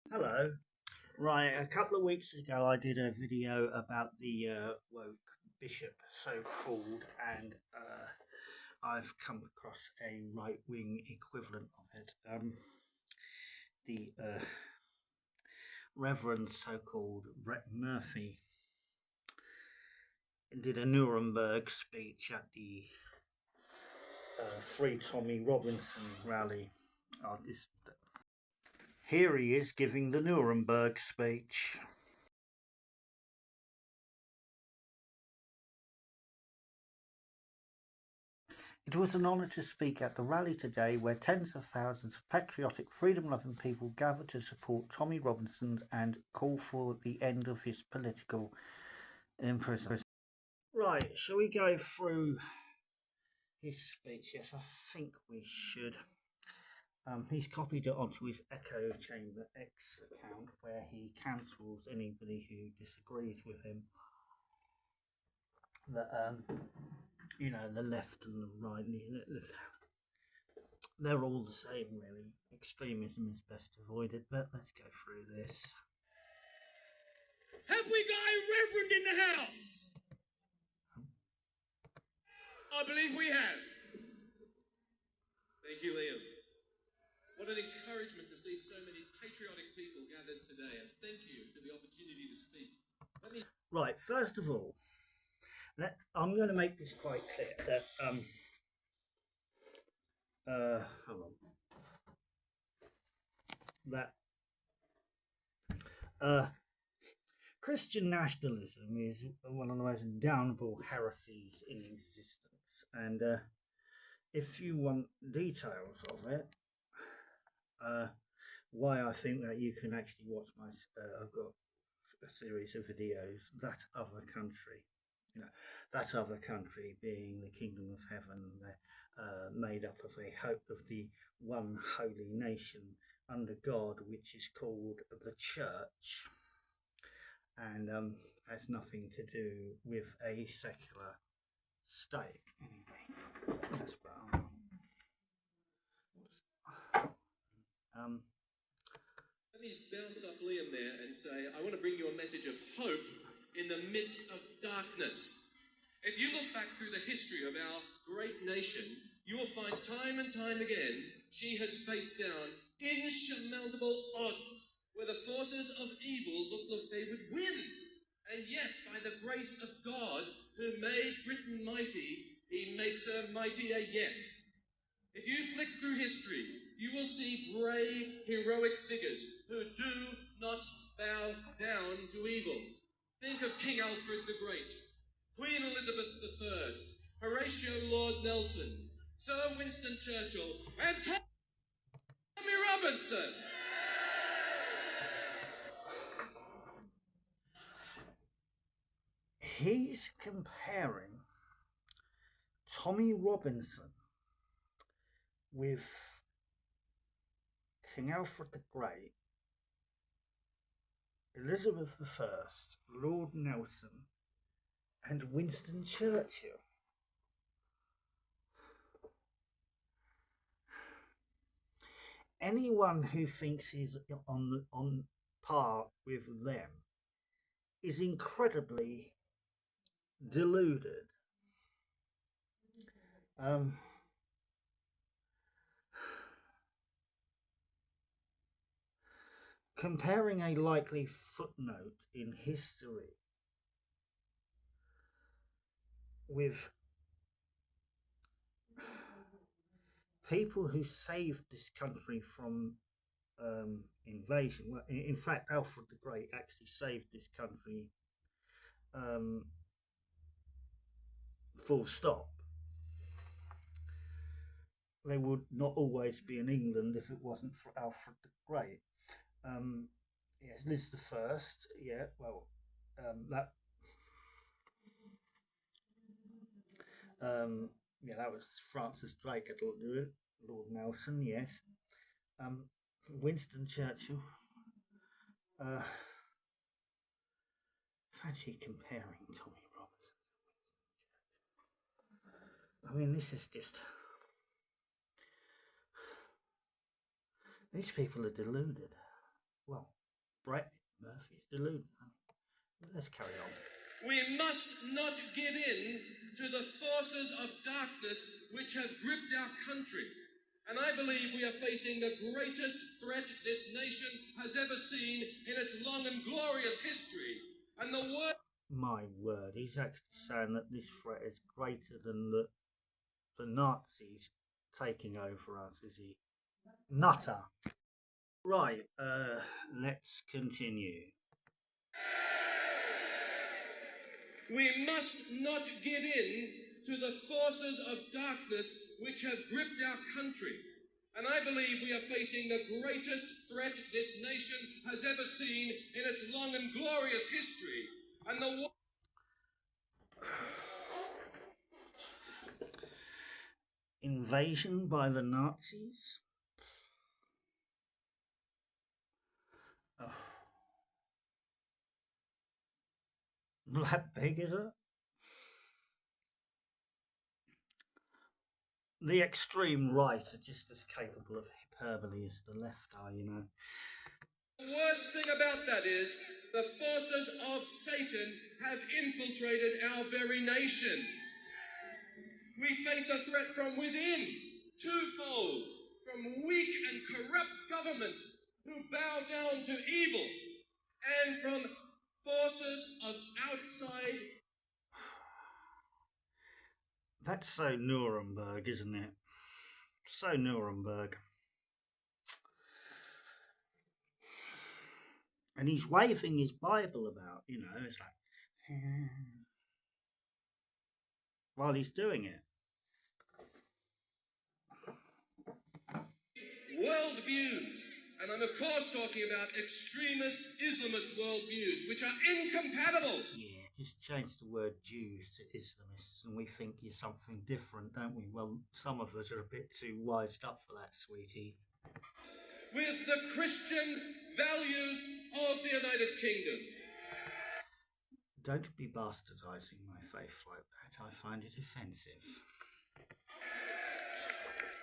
Hello. Right, a couple of weeks ago, I did a video about the woke bishop, so called, and I've come across a right wing equivalent of it. The Reverend, so called Brett Murphy, did a Nuremberg speech at the Free Tommy Robinson rally. Here he is giving the Nuremberg speech. It was an honour to speak at the rally today, where tens of thousands of patriotic, freedom-loving people gathered to support Tommy Robinson and call for the end of his political imprisonment. Right, shall we go through his speech? Yes, I think we should. He's copied it onto his Echo Chamber X account, where he cancels anybody who disagrees with him. That the left and the right, they're all the same, really. Extremism is best avoided, but let's go through this. Have we got a reverend in the house? I believe we have. Thank you, Liam. What an encouragement to see so many patriotic people gathered today, and thank you for the opportunity to speak. Right, first of all, I'm going to make this quite clear that hold on. Christian nationalism is one of the most damnable heresies in existence, and if you want details of it, why I think that you can actually watch my. I've got a series of videos. That other country. That other country being the kingdom of heaven, made up of the one holy nation under God, which is called the church, and has nothing to do with a secular state. Anyway, that's about. Let me bounce off Liam there and say, I want to bring you a message of hope in the midst of darkness. If you look back through the history of our great nation, you will find time and time again she has faced down insurmountable odds where the forces of evil looked like they would win. And yet, by the grace of God, who made Britain mighty, he makes her mightier yet. If you flick through history, you will see brave, heroic figures who do not bow down to evil. Think of King Alfred the Great, Queen Elizabeth I, Horatio Lord Nelson, Sir Winston Churchill, and Tommy Robinson. He's comparing Tommy Robinson with King Alfred the Great, Elizabeth I, Lord Nelson, and Winston Churchill. Anyone who thinks he's on par with them is incredibly deluded. Comparing a likely footnote in history with people who saved this country from invasion. Well, in fact, Alfred the Great actually saved this country, full stop. They would not always be in England if it wasn't for Alfred the Great. Yes, Liz the First. Yeah, well, that. That was Francis Drake. I'd do it. Lord Nelson. Yes. Winston Churchill. Fancy comparing Tommy Robinson to Winston Churchill. I mean, this is just. These people are deluded. Well, Brett Murphy's delusional. Let's carry on. We must not give in to the forces of darkness which have gripped our country. And I believe we are facing the greatest threat this nation has ever seen in its long and glorious history. And the word... My word, he's actually saying that this threat is greater than the Nazis taking over us, is he? Nutter. Right, let's continue. We must not give in to the forces of darkness which have gripped our country. And I believe we are facing the greatest threat this nation has ever seen in its long and glorious history. And the Invasion by the Nazis? Oh. That big, is it? The extreme right are just as capable of hyperbole as the left are, you know. The worst thing about that is the forces of Satan have infiltrated our very nation. We face a threat from within, twofold, from weak and corrupt government who bow down to evil, and from forces of outside. That's so Nuremberg, isn't it? So Nuremberg. And he's waving his Bible about, you know, it's like, while he's doing it. Worldviews, and I'm of course talking about extremist Islamist worldviews, which are incompatible. Yeah, just change the word Jews to Islamists and we think you're something different, don't we? Well, some of us are a bit too wised up for that, sweetie. With the Christian values of the United Kingdom. Don't be bastardizing my faith like that. I find it offensive.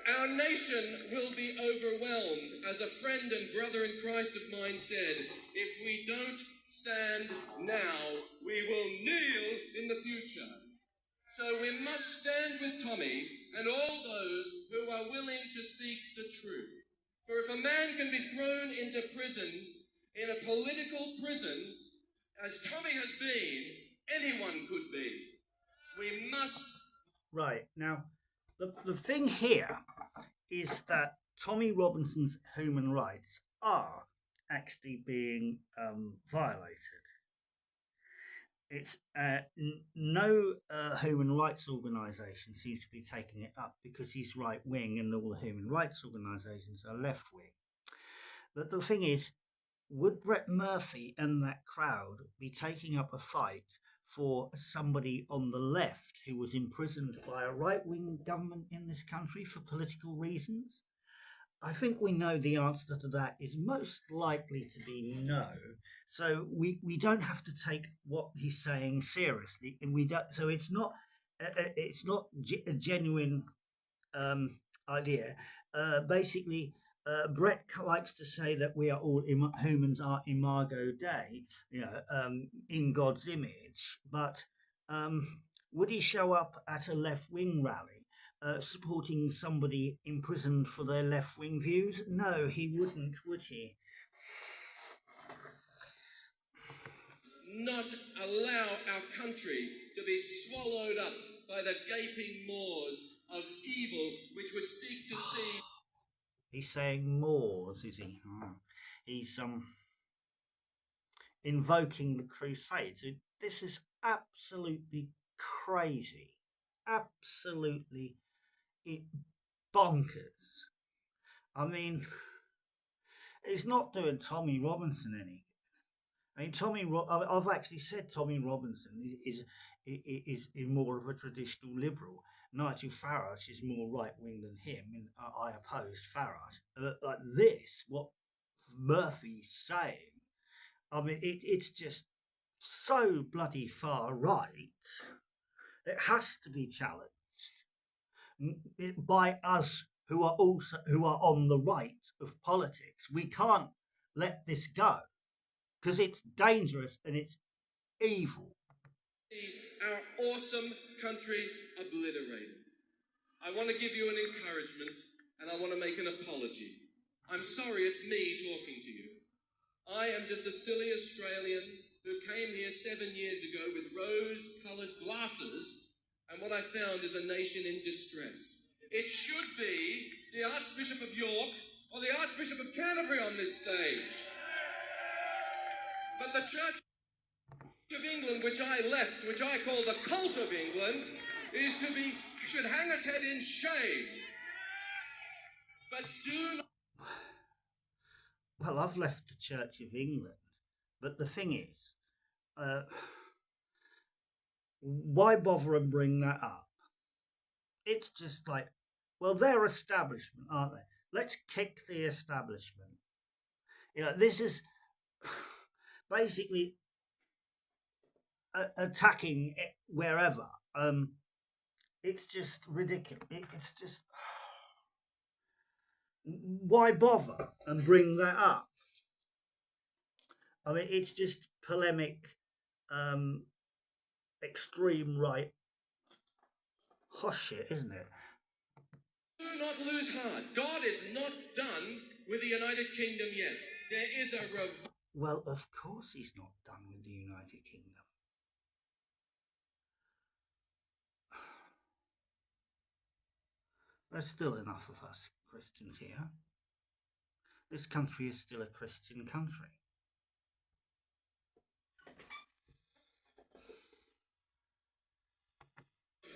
Our nation will be overwhelmed, as a friend and brother in Christ of mine said, if we don't stand now, we will kneel in the future. So we must stand with Tommy and all those who are willing to speak the truth. For if a man can be thrown into prison, in a political prison, as Tommy has been, anyone could be. We must... Right, now, the thing here is that Tommy Robinson's human rights are actually being violated. It's no human rights organisation seems to be taking it up because he's right wing and all the human rights organisations are left wing. But the thing is, would Brett Murphy and that crowd be taking up a fight for somebody on the left who was imprisoned by a right-wing government in this country for political reasons? I think we know the answer to that is most likely to be no. So we don't have to take what he's saying seriously, and we don't. So it's not a genuine idea. Basically, Brett likes to say that we are all humans are imago Dei, you know, in God's image. But would he show up at a left-wing rally supporting somebody imprisoned for their left-wing views? No, he wouldn't, would he? Not allow our country to be swallowed up by the gaping maws of evil which would seek to see... He's saying Moors, is he? He's invoking the Crusades. This is absolutely crazy. Absolutely bonkers. I mean, it's not doing Tommy Robinson any good. I mean, I've actually said Tommy Robinson is more of a traditional liberal. Nigel Farage is more right-wing than him, and I oppose Farage. Like this, what Murphy's saying, I mean, it's just so bloody far right. It has to be challenged by us who are on the right of politics. We can't let this go. because it's dangerous and it's evil. Our awesome country obliterated. I want to give you an encouragement and I want to make an apology. I'm sorry, it's me talking to you. I am just a silly Australian who came here 7 years ago with rose-coloured glasses, and what I found is a nation in distress. It should be the Archbishop of York or the Archbishop of Canterbury on this stage. But the Church of England, which I left, which I call the cult of England, should hang its head in shame. But do not... Well, I've left the Church of England, but the thing is, why bother and bring that up? It's just like, well, they're establishment, aren't they? Let's kick the establishment. This is basically attacking it wherever. It's just ridiculous. It's just, why bother and bring that up? I mean, it's just polemic, extreme right horseshit, isn't it? Do not lose heart. God is not done with the United Kingdom yet. There is a Well, of course he's not done with the United Kingdom. There's still enough of us Christians here. This country is still a Christian country.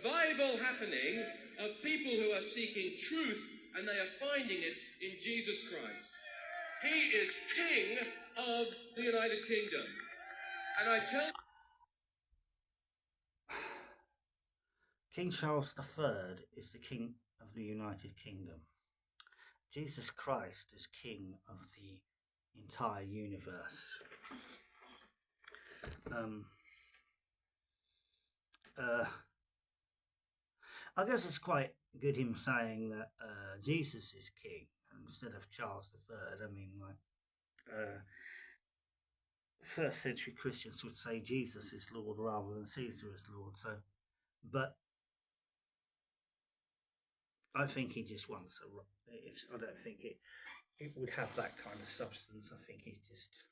revival happening of people who are seeking truth and they are finding it in Jesus Christ. He is King of the United Kingdom. And I tell King Charles III is the King of the United Kingdom. Jesus Christ is King of the entire universe. I guess it's quite good him saying that Jesus is King instead of Charles III. I mean, first century Christians would say Jesus is Lord rather than Caesar is Lord. So, but I think he just wants I don't think it would have that kind of substance. I think he's just.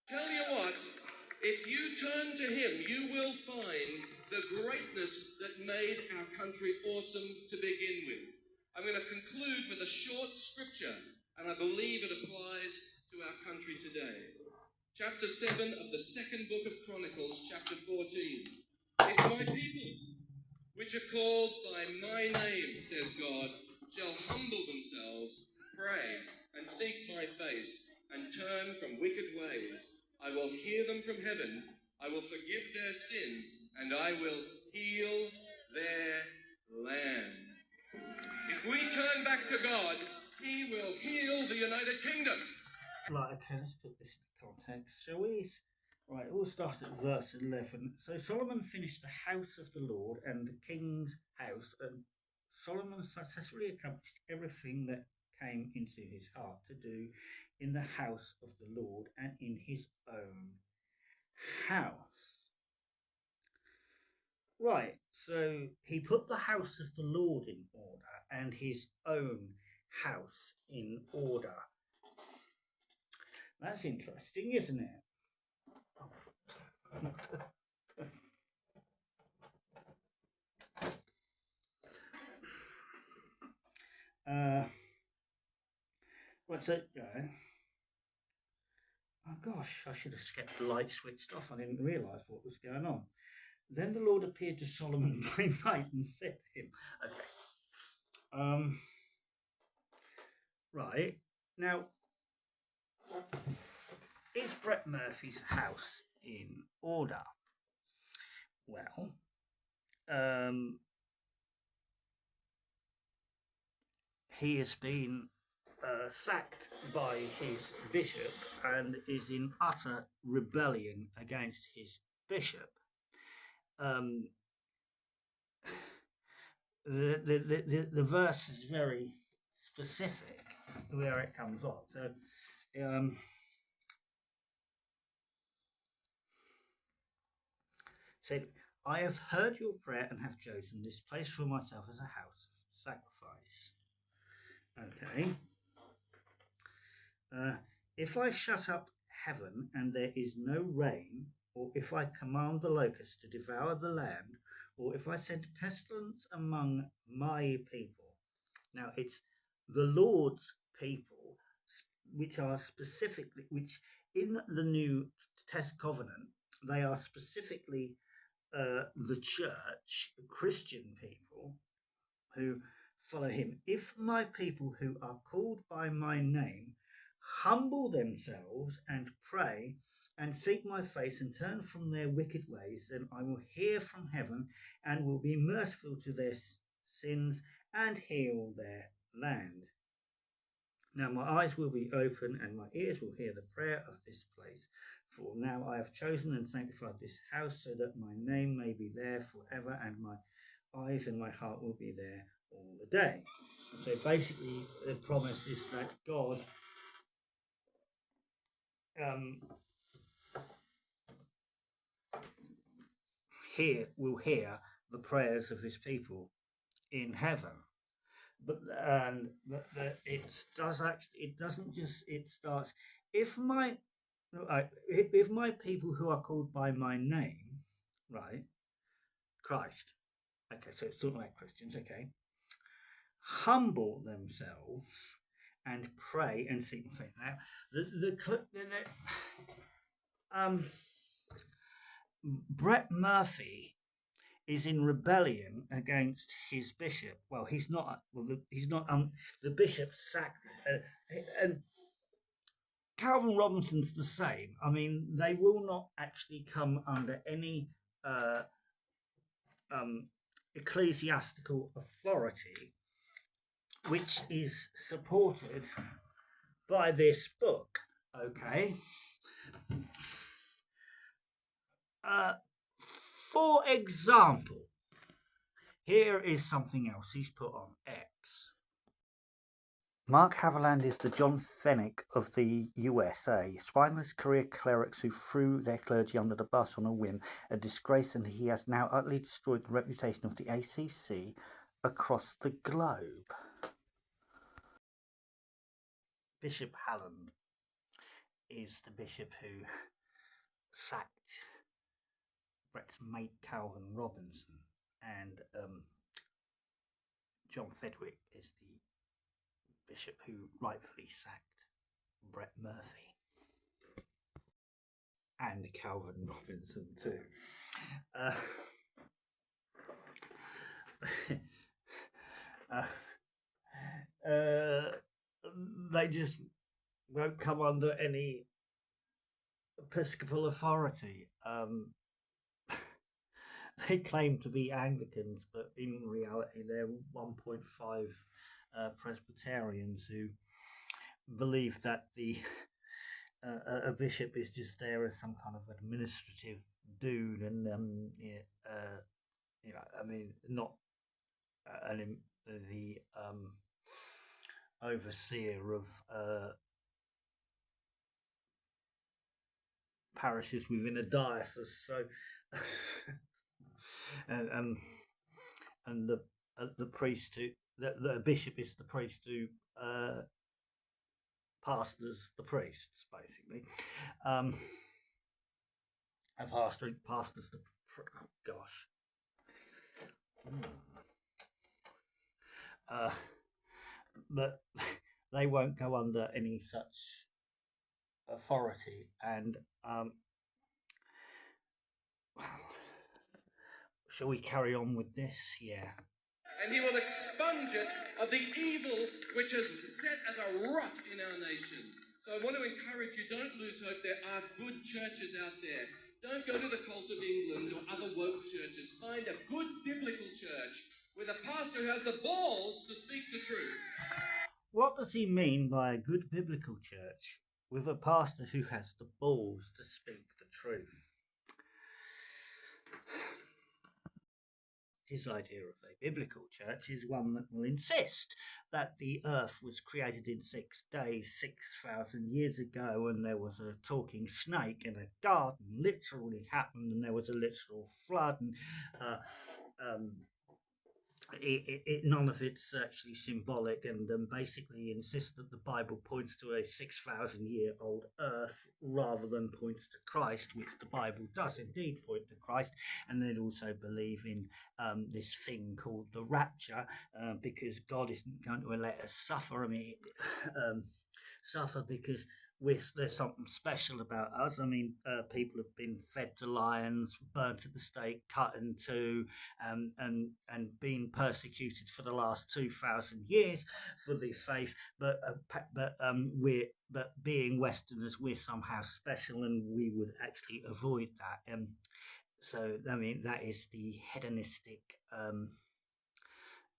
Tell you what, if you turn to him, you will find the greatness that made our country awesome to begin with. I'm going to conclude with a short scripture, and I believe it applies to our country today. Chapter 7 of the second book of Chronicles, chapter 14. If my people, which are called by my name, says God, shall humble themselves, pray, and seek my face, and turn from wicked ways, I will hear them from heaven, I will forgive their sin, and I will heal their land. If we turn back to God, he will heal the United Kingdom. Right, okay, let's put this in context, shall we? Right, it all starts at verse 11. So Solomon finished the house of the Lord and the king's house, and Solomon successfully accomplished everything that came into his heart to do in the house of the Lord and in his own house. Right, so he put the house of the Lord in order and his own house in order. That's interesting, isn't it? What's it? Oh gosh, I should have kept the light switched off. I didn't realise what was going on. Then the Lord appeared to Solomon by night and said to him, right, now, is Brett Murphy's house in order? Well, he has been sacked by his bishop and is in utter rebellion against his bishop. The verse is very specific. where it comes on. So, um, said, I have heard your prayer and have chosen this place for myself as a house of sacrifice. Okay. If I shut up heaven and there is no rain, or if I command the locusts to devour the land, or if I send pestilence among my people. Now it's the Lord's people, which are specifically, which in the New Test Covenant, they are specifically the church, Christian people who follow him. If my people who are called by my name humble themselves and pray and seek my face and turn from their wicked ways, then I will hear from heaven and will be merciful to their sins and heal their land. Now my eyes will be open and my ears will hear the prayer of this place. For now I have chosen and sanctified this house so that my name may be there forever, and my eyes and my heart will be there all the day. So basically, the promise is that God will hear the prayers of His people in heaven. But it doesn't just, it starts, if my people who are called by my name, right, Christ, okay, so it's talking about Christians, okay, humble themselves and pray and seek my face. Now, Brett Murphy is in rebellion against his bishop. Well, he's not. Well, he's not. The bishop sacked. And Calvin Robinson's the same. I mean, they will not actually come under any ecclesiastical authority, which is supported by this book. Okay. For example, here is something else he's put on X. Mark Haviland is the John Fennick of the USA. Spineless career clerics who threw their clergy under the bus on a whim, a disgrace, and he has now utterly destroyed the reputation of the ACC across the globe. Bishop Halland is the bishop who sacked Brett's mate Calvin Robinson, and John Fedwick is the bishop who rightfully sacked Brett Murphy. And Calvin Robinson too. They just won't come under any episcopal authority. They claim to be Anglicans, but in reality they're 1.5 Presbyterians who believe that a bishop is just there as some kind of administrative dude, and I mean, not the overseer of parishes within a diocese. So, and the priest who the bishop is the priest who pastors the priests, basically. A pastor pastors the gosh. But they won't go under any such authority, and shall we carry on with this? Yeah. And he will expunge it of the evil which is set as a rot in our nation. So I want to encourage you, don't lose hope. There are good churches out there. Don't go to the Cult of England or other woke churches. Find a good biblical church with a pastor who has the balls to speak the truth. What does he mean by a good biblical church with a pastor who has the balls to speak the truth? his idea of a biblical church is one that will insist that the earth was created in 6 days, 6,000 years ago, and there was a talking snake in a garden, literally happened, and there was a literal flood, and uh, um, none of it's actually symbolic, and basically insists that the Bible points to a 6,000-year-old earth rather than points to Christ, which the Bible does indeed point to Christ. And they'd also believe in this thing called the rapture, because God isn't going to let us suffer. I mean, suffer because there's something special about us. I mean, people have been fed to lions, burnt at the stake, cut in two, and been persecuted for the last 2,000 years for the faith. But being Westerners, we're somehow special, and we would actually avoid that. So I mean, that is the hedonistic.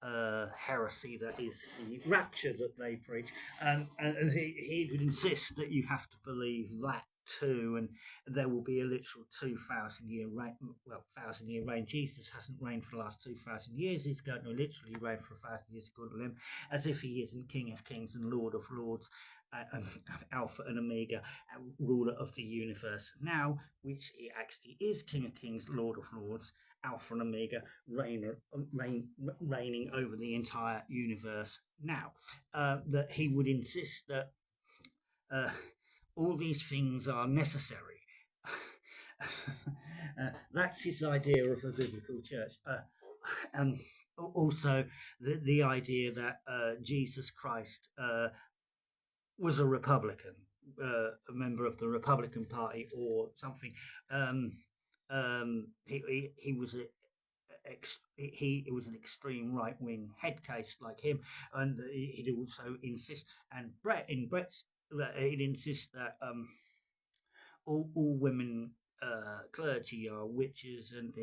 Heresy that is the rapture that they preach, and he would insist that you have to believe that too, and there will be a literal 2,000 year reign. Well, 1,000 year reign. Jesus hasn't reigned for the last 2,000 years. He's going to literally reign for 1,000 years according to him, as if he isn't King of Kings and Lord of Lords. Alpha and Omega, ruler of the universe now, which he actually is King of Kings, Lord of Lords, Alpha and Omega, reigning over the entire universe now. That he would insist that all these things are necessary. That's his idea of a biblical church. And also the idea that Jesus Christ was a Republican, a member of the Republican Party or something. He was he was an extreme right wing head case like him, and he'd also insist, and Brett's he'd insist that all women clergy are witches, and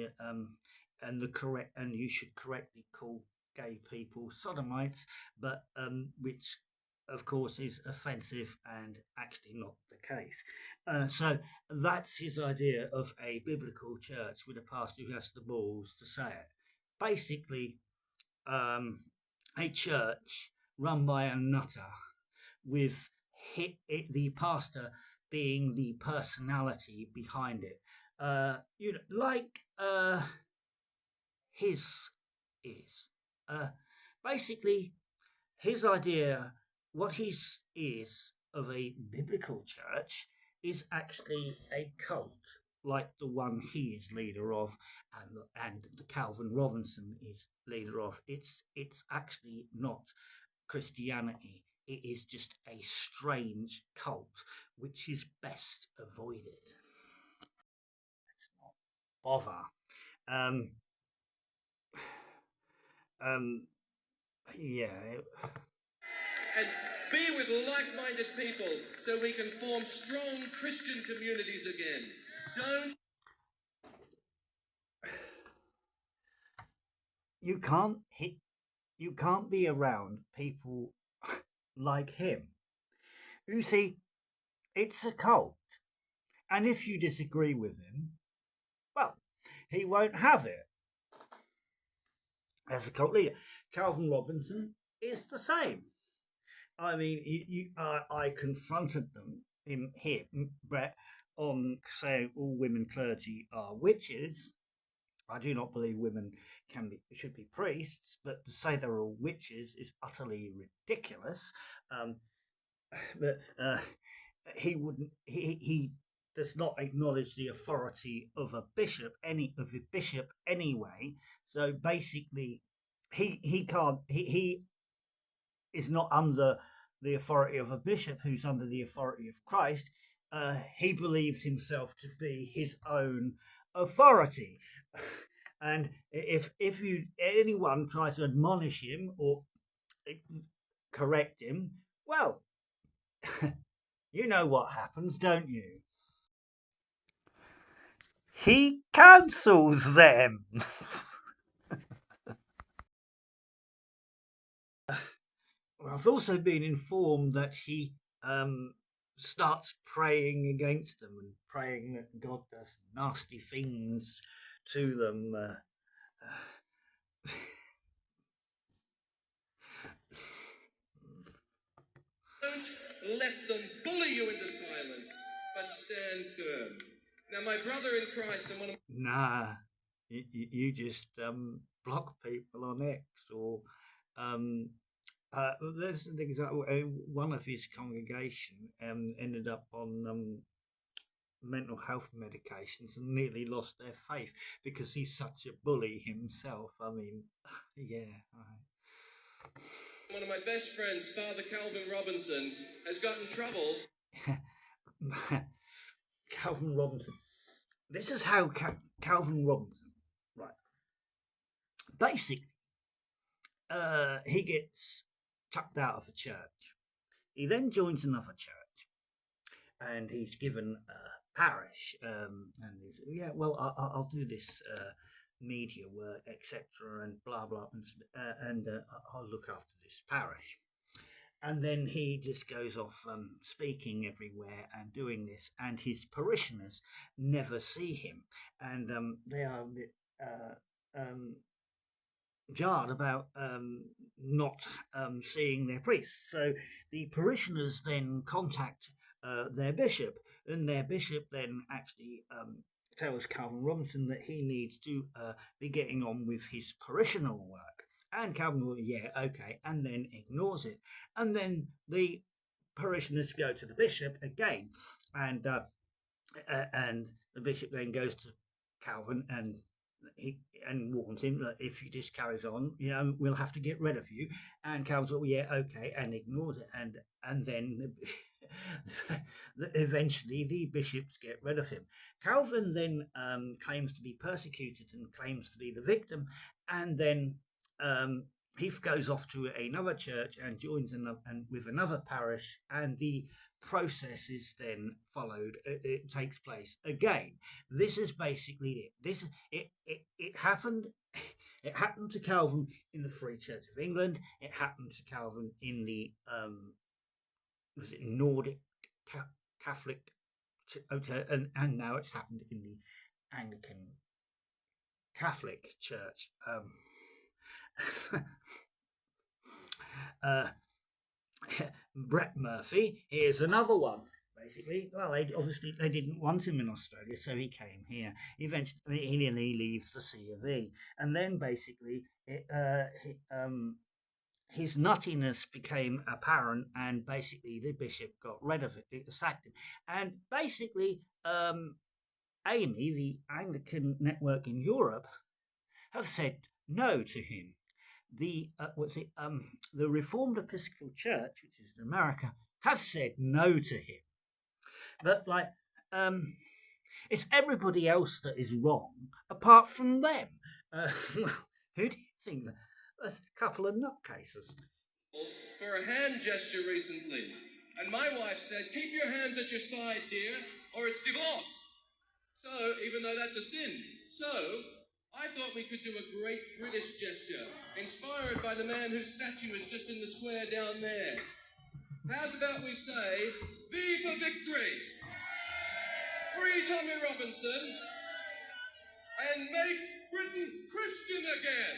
the correct, and you should correctly call gay people sodomites, but which of course is offensive and actually not the case. So that's his idea of a biblical church with a pastor who has the balls to say it. Basically, a church run by a nutter with the pastor being the personality behind it. Like his is. Basically, his idea, what his is of a biblical church, is actually a cult like the one he is leader of, and the Calvin Robinson is leader of. It's actually not Christianity. It is just a strange cult which is best avoided. Let's not bother. Um, um, yeah. And be with like-minded people so we can form strong Christian communities again. Don't. You can't be around people like him. You see, it's a cult, and if you disagree with him, well, he won't have it as a cult leader. Calvin Robinson is the same. I mean, I confronted him, Brett, on saying all women clergy are witches. I do not believe women should be priests, but to say they're all witches is utterly ridiculous. But he wouldn't. He does not acknowledge the authority of a bishop anyway. So basically, he can't. He is not under the authority of a bishop, who's under the authority of Christ. He believes himself to be his own authority. And if anyone tries to admonish him or correct him, well, you know what happens, don't you? He cancels them. I've also been informed that he starts praying against them and praying that God does nasty things to them. Don't let them bully you into silence, but stand firm. Now, my brother in Christ and one of Nah, you just block people on X or um, there's an example. One of his congregation ended up on mental health medications and nearly lost their faith because he's such a bully himself. I mean, yeah. one of my best friends, Father Calvin Robinson, has got in trouble. Calvin Robinson. This is how Calvin Robinson, right? Basically, he gets chucked out of a church. He then joins another church, and he's given a parish. And he's, yeah, well, I'll do this media work, etc., and blah blah, and I'll look after this parish. And then he just goes off speaking everywhere and doing this, and his parishioners never see him, and they are jarred about not seeing their priest. So the parishioners then contact their bishop, and their bishop then actually tells Calvin Robinson that he needs to be getting on with his parishioner work. And Calvin will, yeah, okay, and then ignores it. And then the parishioners go to the bishop again, and the bishop then goes to Calvin and warns him that if this carries on, we'll have to get rid of you. And Calvin's, oh yeah, okay, and ignores it, and then eventually the bishops get rid of him. Calvin then claims to be persecuted and claims to be the victim, and then he goes off to another church and joins with another parish, and the process is then followed. It takes place again. This is basically it. It happened. It happened to Calvin in the Free Church of England. It happened to Calvin in the was it Nordic Catholic, and now it's happened in the Anglican Catholic Church. Brett Murphy, here's another one. Basically, well, they didn't want him in Australia, so he came here. Eventually, he leaves the C of E, and then basically, his nuttiness became apparent, and basically, the bishop got rid of it, sacked him, and basically, AME, the Anglican network in Europe, have said no to him. The the Reformed Episcopal Church, which is in America, have said no to him. But it's everybody else that is wrong, apart from them. Who do you think? A couple of nutcases. For a hand gesture recently, and my wife said, "Keep your hands at your side, dear, or it's divorce." So, even though that's a sin, I thought we could do a great British gesture, inspired by the man whose statue is just in the square down there. How's about we say, "V for victory! Free Tommy Robinson! And make Britain Christian again!"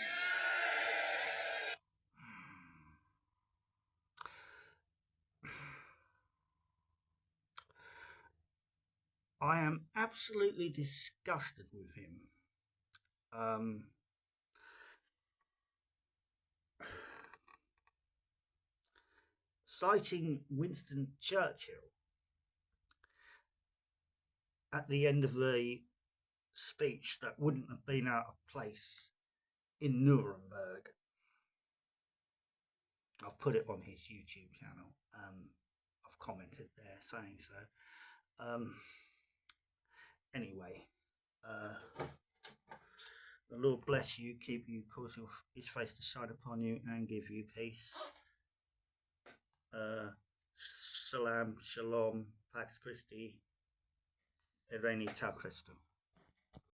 I am absolutely disgusted with him. Citing Winston Churchill at the end of the speech that wouldn't have been out of place in Nuremberg. I've put it on his YouTube channel. I've commented there saying so. Anyway, the Lord bless you, keep you, cause his face to shine upon you and give you peace. Salam, Shalom, Pax Christi, Irene Tal Christo.